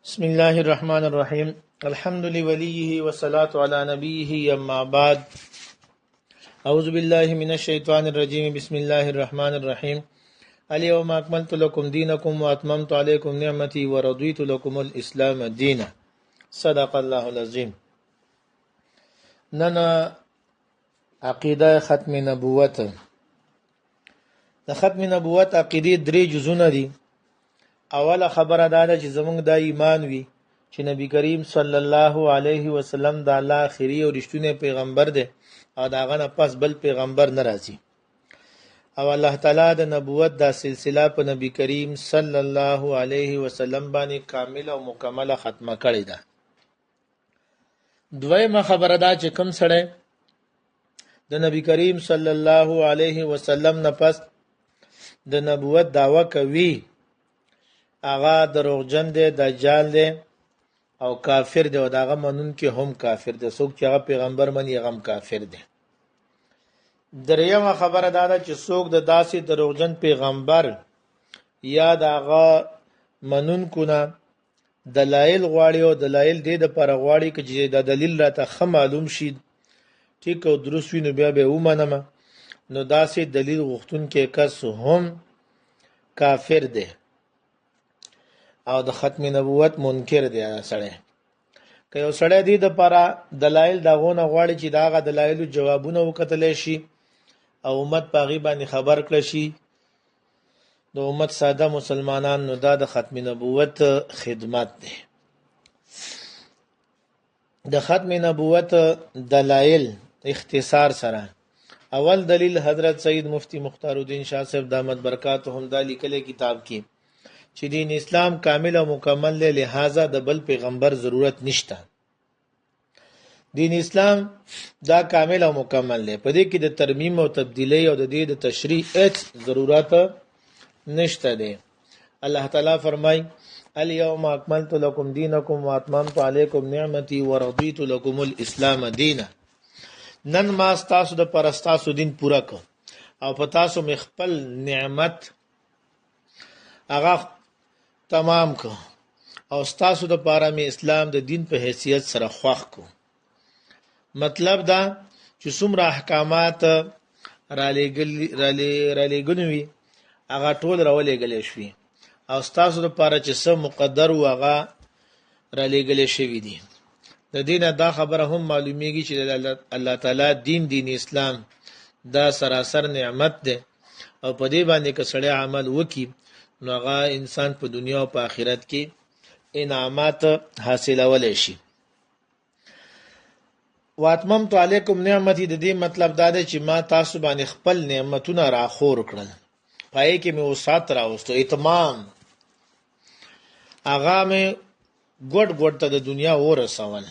بسم الله الرحمن الرحيم الحمد لوليه والصلاة على نبيه أما بعد أعوذ بالله من الشيطان الرجيم بسم الله الرحمن الرحيم اليوم أكملت لكم دينكم وأتممت عليكم نعمتي ورضيت لكم الإسلام دينا صدق الله العظيم. ننا عقيدة ختم نبوت. د ختم نبوت عقیده درې جزونه دي. اوله خبره دا ده چې زمونږ د ایمان وي چې نبی کریم صلی الله علیه وسلم د الله اخري او رښتونی پیغمبر دی او داغه نه پس بل پیغمبر نه راځي او الله تعالی د نبوت دا سلسله په نبی کریم صلی الله علیه وسلم باندې کامل او مکمله ختمه کړې ده. دویمه خبره دا چې کوم سره د نبی کریم صلی الله علیه وسلم نه پس د نبوت دعوه کوي اغا دروغجن دی، دجال دی او کافر دی او داغه منون کې هم کافر دی. څوک چې هغه پیغمبر مني هغه هم کافر دی. دریمه خبره دا ده چې څوک د داسې دروغجن پیغمبر یا داغه منون کو نه دلایل غواړي او دلایل دې د پر غواړي چې د دلیل راته خه معلوم شي ټیک او درست وي نو بیا به ومنم، نو داسې دلیل غوښتون کې کس هم کافر دی او د ختم نبوت منکر دی. سړی که یو سړی دی د پاره دلایل داغونه غواړي چې داغه دلایلو جوابونه وکتل شي او امت پاغي باندې خبر کړ شي د امت ساده مسلمانان، نو دا د ختم نبوت خدمت دی. د ختم نبوت دلایل اختصار سره. اول دلیل حضرت سید مفتی مختار الدین شاه صاحب دامت برکاتهم دا لیکل کتاب کې چې دین اسلام کامل او مکمل له لہذا د بل پیغمبر ضرورت نشته. دین اسلام دا کامل او مکمل دی، په دې کې د ترمیم او تبدیلی او د دې د تشریع هیڅ ضرورت نشته دی. الله تعالی فرمای اليوم اکملت لكم دینکم واتممت علیکم نعمتي ورضیت لكم الاسلام دینا. نن ما تاسو د پرستاسو دین پورا کو او په تاسو مې خپل نعمت هغه تمام کو او ستاسو د پاره می اسلام د دین په حیثیت سره خوښ کو. مطلب دا چې څومره احکامات را لېګنوي هغه ټول راولېګل شوي او ستاسو د پاره چې څه مقدر و هغه را لېګل شوي دي. د دینه دا خبره هم معلومیږي چې الله تعالی دین اسلام دا سراسر نعمت ده او په دې باندې که سړی عمل وکي نو هغه انسان په دنیا او په آخرت کې انعامات حاصلولای شي. واتممت علیکم نعمتي د دې مطلب دا دی چې ما تاسو باندې خپل نعمتونه راخور کړل، پای کې مې وسات راوستو، اتمام هغه مې ګډ ته د دنیا ورسول.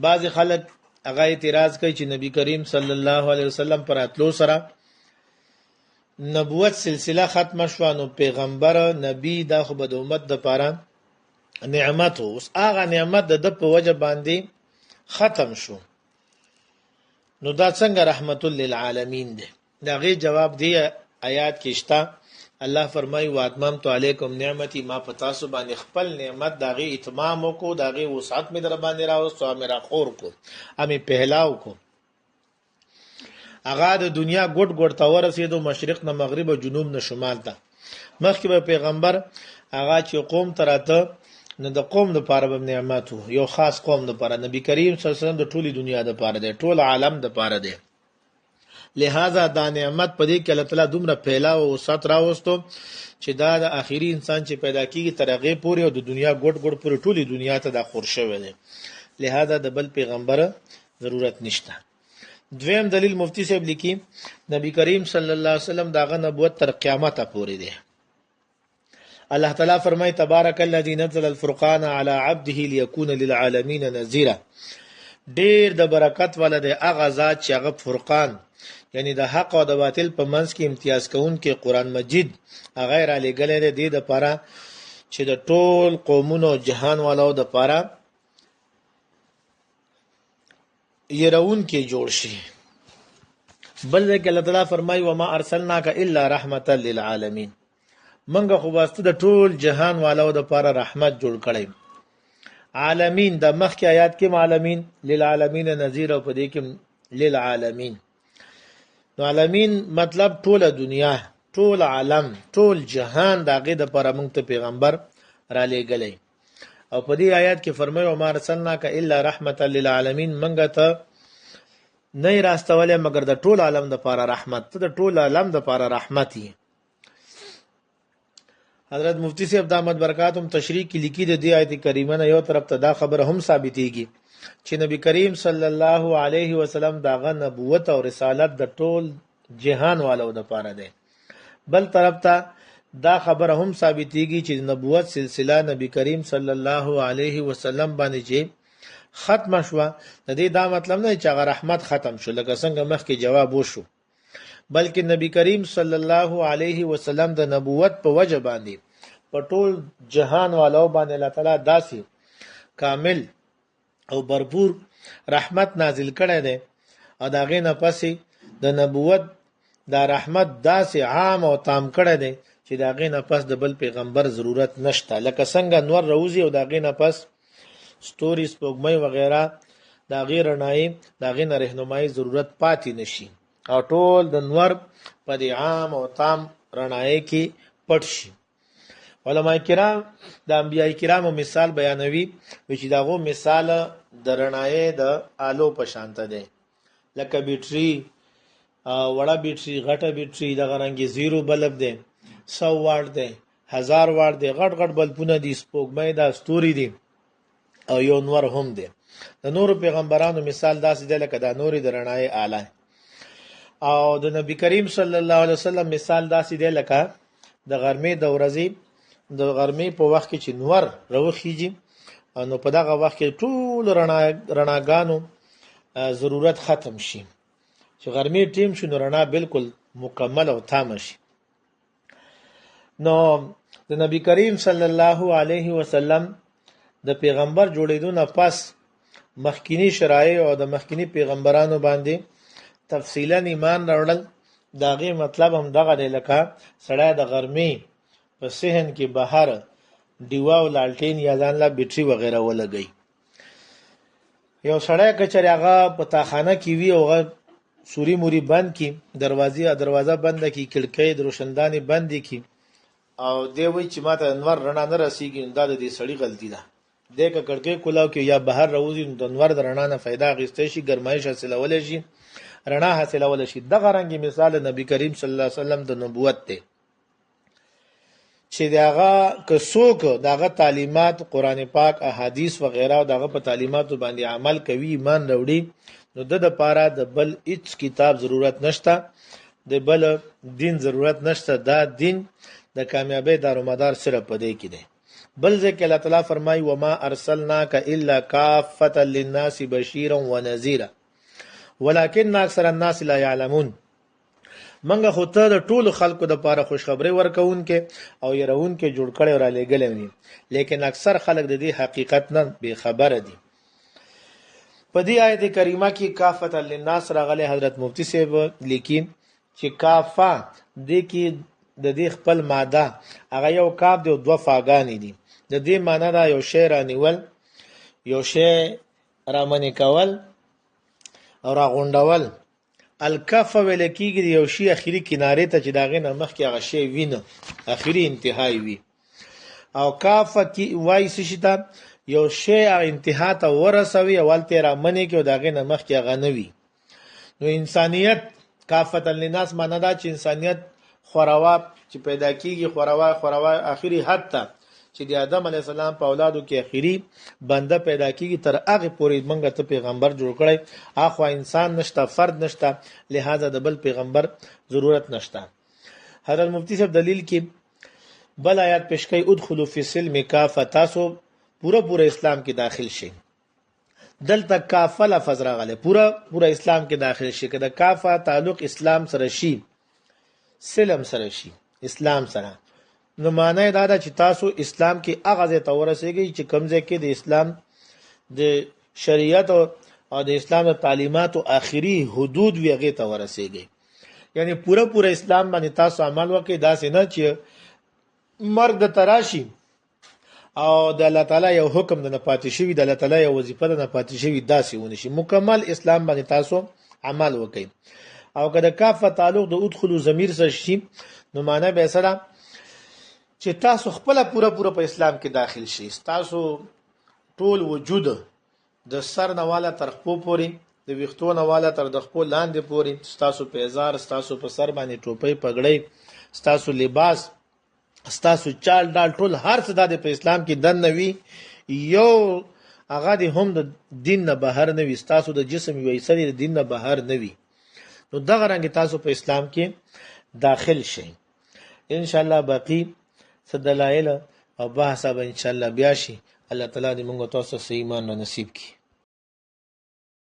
بعض خلک هغه اعتراض کوي چې نبی کریم صلی الله علیه وسلم پر اتلو سره نبوت سلسله ختم شو، نو پیغمبر نبی دا خو به د امت د پاره نعمت اوس هغه نعمت د په وجه باندې ختم شو، نو دا څنګه رحمت للعالمین دی؟ دا غي جواب دی آیات کې شته. الله فرمایي واتممت علیکم نعمتي، ما پتا سو باندې خپل نعمت داغه اتمام کو، داغه وسعت می در باندې راوستو، میرا خور کو، امي پهلاو کو. هغه د دنیا ګډ ته ورسېدو، مشرق نه مغرب او جنوب نه شمال ته. مخکې به پیغمبر هغه چې قوم تراته نه د قوم د پاره به نعمت یو خاص قوم د پاره، نبی کریم صلی الله علیه وسلم د ټولي دنیا د پاره دی، ټول عالم د پاره دی. لہذا دا نعمت په دې کې الله تعالی دومره پهلاو او وسعت راوستو چې دا د اخیری انسان چې پیدا کیږي ترغه پورې او د دنیا ګډ پورې ټولي دنیا ته د خورشه وي. لہذا د بل پیغمبر ضرورت نشته. دویم دلیل مفتی صاحب لیکي نبی کریم صلی الله علیه وسلم داغه نبوت تر قیامت پورې دی. الله تعالی فرمای تبارک الذی نزل الفرقان علی عبده ليكون للعالمین نذیرا. ډیر د برکت ولده هغه ذات چې هغه فرقان یعنی د حق او د باطل په منځ کې امتیاز کوون کې قران مجید غیر علی ګلې دی د پاره چې د ټول قومونو جهان والو د پاره يرون کې جوړ شي. بل ځکه الله تعالی فرمایي وما ارسلناک الا رحمتا للعالمین، منګه خو واسطه د ټول جهان والو د پاره رحمت جوړ کړی عالمین د مخکې آیات کې عالمین للعالمین نذیر او په دې کې للعالمین. نو عالمین مطلب ټوله دنیا، ټول عالم، ټول جهان د هغې دپاره موږ ته پیغمبر را لېږلی. او په دې آیات کې فرمایي وما ارسلناک الا رحمة للعالمین، موږ ته نه یې راستولی مګر د ټول عالم دپاره رحمت، ته د ټول عالم دپاره رحمت یې. حضرت مفتی صاحب دامت برکات هم تشریح کې لیکي د دې آیت کریمه نه یو طرف ته دا خبره هم ثابتېږي چې نبی کریم صلی الله علیه وسلم داغه نبوت او رسالت د ټول جهان والو د پاره دی. بل طرف ته دا خبره هم ثابتېږي چې نبوت سلسله نبی کریم صلی الله علیه وسلم باندې چې ختم شوه، د دې دا مطلب نه چې هغه رحمت ختم شو لکه څنګه مخکې جواب وشو، بلکې نبی کریم صلی الله علیه وسلم د نبوت په وجه باندې په ټول جهان والو باندې الله تعالی داسې کامل او برپور رحمت نازل کړی دی او د هغې نه پسې د نبوت دا رحمت داسې عام او تام کړی دی چې د هغې نه پس د بل پیغمبر ضرورت نشته. لکه څنګه نور راوځي او د هغې نه پس ستوري سپوږمۍ وغیره د هغې رڼایي د هغې نه رهنمایي ضرورت پاتې نشي او ټول د نور په دې عام او تام رڼایي کې پټ شي. علماء کرام د انبیاء کرامو مثال بیانوي چې دغه مثال د رڼایي د آلو په شانته دی، لکه بیټري، وړه بیټري، غټه بیټري، دغه رنګي 0 بلب دی، 100 واټ دی، 1000 واټ دی، غټ غټ بلبونه دي، سپوږمۍ دا ستوري دي او یو نور هم دی. د نورو پیغمبرانو مثال داسې دی لکه دا نوري د رڼایي آله، او د نبی کریم صلی الله علیه وسلم مثال داسې دی لکه د غرمې د ورځې د غرمې په وخت کې چې نور راوخیږي نو په دغه وخت کې ټول رڼاګانو ضرورت ختم شي، چې غرمې ټیم شي نو رڼا بالکل مکمل او تام شي. نو د نبی کریم صلی الله علیه وسلم د پیغمبر جوړېدو نه پس مخکینی شرایع او د مخکینی پیغمبرانو باندې تفصیلا ایمان راوړل، داغه مطلب هم دغه دی لکه سړی د غرمې په صحن کې بهر دیوا او لالټین یا ځان لا بیټري وغیرہ ولګي. یو سړی کچره هغه په تاخانه کې وی او سوري موري بند کی، دروازه بند کی، کړکۍ د روشندانې بند کی او دی وی چې ماته انور رڼا نه رسیږي، دا د دې سړی غلطی ده. دغه کړکۍ کولاو کې یا بهر راوځي د انور د رڼا نه फायदा غوښتي شي، ګرمایش حاصلول شي، رڼا حاصلول شي. دغه رنګي مثال نبی کریم صلی الله علیه وسلم د نبوت دی چې داغه کڅوک داغه تعلیمات قران پاک احادیث وغیرہ داغه په تعلیماتو باندې عمل کوي، ایمان وروړي، نو د لپاره د بل هیڅ کتاب ضرورت نشته، د بل دین ضرورت نشته. دا دین د کامیابی دارومدار صرف په دې کې دی. بل ځکه الله تعالی فرمایي وما ارسلناک الا کافة للناس بشیرا ونذیرا ولكن اکثر الناس لا يعلمون. منګه خو ته د ټولو خلکو د پاره خوشخبری ورکون کې او يرون کې جوړ کړي را لګلې وي، لیکن اکثر خلک د دې حقیقت نه بے خبره دي. په دې آیت کریمه کې کافة للناس راغلي حضرت مفتی صاحب لیکي چې کافه د کې د دې خپل ماده هغه یو کاف دی او دوه فاګانی دي. د دې معنی دا یو شی رانیول، یو شی رامنې کول او راغونډول. الکف ویل کېږي یو شی اخیری کنارې ته چې داغه نه مخکې هغه شی وینه اخیری انتهای وي، او کافه کی وای شي ته یو شی انتها ته ورسوي اول ته رامنې کې داغه نه مخکې هغه نه وي. نو انسانیت کافه للناس معنی دا چې انسانیت خوروا چې پیدا کیږي خوروا اخیری حد ته چې د آدم علی السلام په اولادو کې اخیری بنده پیدا کیږي تر هغه پورې منګه ته پیغمبر جوړ کړي، اخو انسان نشته، فرد نشته، لہذا د بل پیغمبر ضرورت نشته. حضرت مفتی صاحب دلیل کې بل آیات پیش کوي ادخلوا فی السلم کافه، تاسو پورا اسلام کې داخل شئ. دلته کافه لفظ راغلی پورا اسلام کې داخل شي، کله کافه تعلق اسلام سره شي، سلم سره شي، اسلام سره، نو معنی دا ده چې تاسو اسلام کې هغه ځای ته ورسیږئ چې کوم ځای کې د اسلام د شریعت او د اسلام د تعلیماتو آخري حدود وي، هغې ته ورسیږئ. یعنی پورا اسلام باندې تاسو عمل وکړئ، داسې نه چې مرګ د تراشي او د الله تعالی یو حکم د نه پاتې شوی، د الله تعالی یو وظیفه د نه پاتې شوی داسې ونشي. مکمل اسلام باندې تاسو عمل وکړئ. او کله کافه تعلق د ادخلوا ضمیر سره شي نو معنی به سره چې تاسو خپل پوره په اسلام کې داخل شئ. تاسو ټول وجود د سر نواله تر خپو پوري، د ویختو نواله تر د خپو لاندې پوري، تاسو پیزار، تاسو په سر باندې ټوپۍ پګړۍ، تاسو لباس، تاسو چال ډال ټول هر څه د په اسلام کې دن نوي یو هغه د هم د دین نه بهر نه وي، تاسو د جسم یو ایسری د دین نه بهر نه وي. نو دغه رنګ تاسو په اسلام کې داخل شئ. ان شاء الله باقی دلایل او بحث به ان شاء الله بیا شي. الله تعالی دې موږ تاسو ته ایمان نصیب کړي.